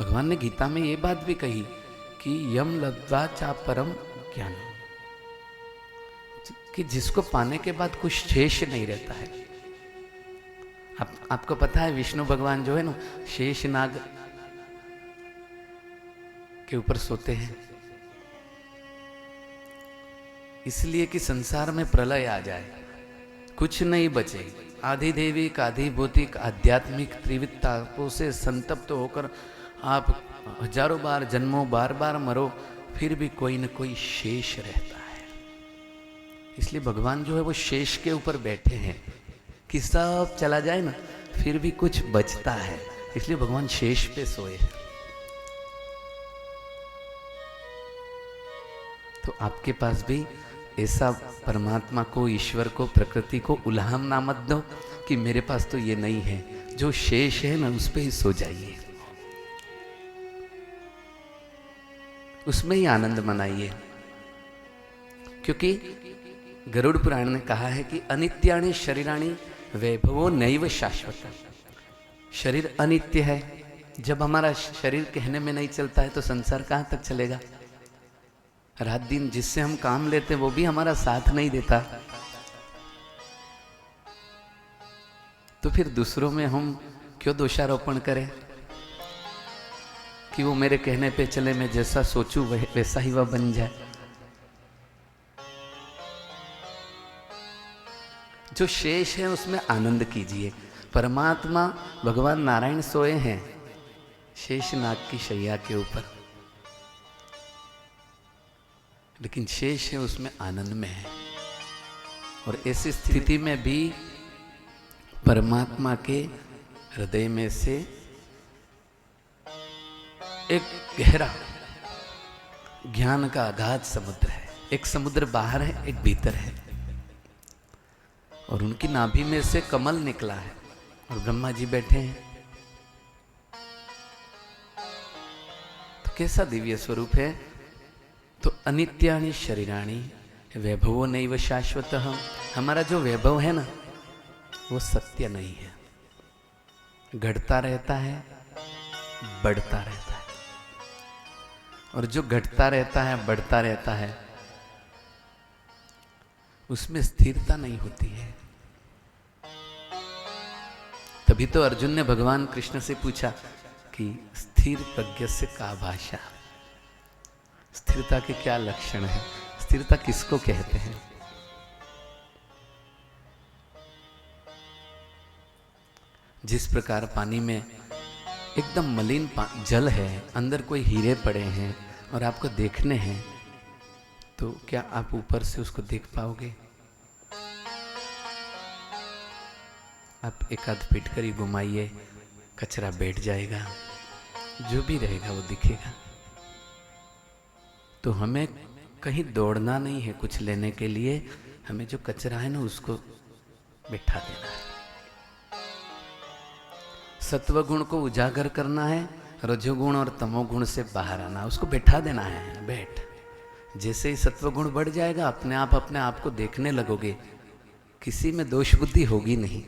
भगवान ने गीता में ये बात भी कही कि यम लब्ध्वा चा परम ज्ञान, कि जिसको पाने के बाद कुछ शेष नहीं रहता है। आपको पता है विष्णु भगवान जो है ना शेष नाग के ऊपर सोते हैं, इसलिए कि संसार में प्रलय आ जाए, कुछ नहीं बचे। आधि देविक आधि भौतिक आध्यात्मिक त्रिविध तापों से संतप्त होकर आप हजारों बार जन्मों बार बार मरो, फिर भी कोई न कोई शेष रहता है। इसलिए भगवान जो है वो शेष के ऊपर बैठे हैं कि सब चला जाए ना फिर भी कुछ बचता है, इसलिए भगवान शेष पे सोए हैं। तो आपके पास भी ऐसा परमात्मा को, ईश्वर को, प्रकृति को उल्हाम ना मत दो कि मेरे पास तो ये नहीं है, जो शेष है ना उस पे ही सो जाइए, उसमें ही आनंद मनाइए। क्योंकि गरुड़ पुराण ने कहा है कि अनित्यानि शरीराणि वैभवो नैव शाश्वत। शरीर अनित्य है, जब हमारा शरीर कहने में नहीं चलता है तो संसार कहाँ तक चलेगा। रात दिन जिससे हम काम लेते वो भी हमारा साथ नहीं देता, तो फिर दूसरों में हम क्यों दोषारोपण करें कि वो मेरे कहने पे चले, मैं जैसा सोचूं वैसा ही वह बन जाए। जो शेष है उसमें आनंद कीजिए। परमात्मा भगवान नारायण सोए हैं शेष नाग की शैया के ऊपर, लेकिन शेष है उसमें आनंद में है। और ऐसी स्थिति में भी परमात्मा के हृदय में से एक गहरा ज्ञान का अगाध समुद्र है। एक समुद्र बाहर है, एक भीतर है, और उनकी नाभि में से कमल निकला है और ब्रह्मा जी बैठे हैं। तो कैसा दिव्य स्वरूप है। तो अनित्यानि शरीराणि वैभवो नैव शाश्वतः। हमारा जो वैभव है ना वो सत्य नहीं है, घटता रहता है, बढ़ता रहता है। और जो घटता रहता है, बढ़ता रहता है, उसमें स्थिरता नहीं होती है। तभी तो अर्जुन ने भगवान कृष्ण से पूछा कि स्थिर प्रज्ञ से का भाषा, स्थिरता के क्या लक्षण है, स्थिरता किसको कहते हैं। जिस प्रकार पानी में एकदम मलिन जल है, अंदर कोई हीरे पड़े हैं और आपको देखने हैं, तो क्या आप ऊपर से उसको देख पाओगे। आप एक आध पीट कर ही घुमाइए, कचरा बैठ जाएगा, जो भी रहेगा वो दिखेगा। तो हमें कहीं दौड़ना नहीं है कुछ लेने के लिए, हमें जो कचरा है ना उसको बिठा देना है। सत्वगुण को उजागर करना है, रजोगुण और तमोगुण से बाहर आना, उसको बैठा देना है। बैठ, जैसे ही सत्वगुण बढ़ जाएगा अपने आप को देखने लगोगे, किसी में दोष बुद्धि होगी नहीं।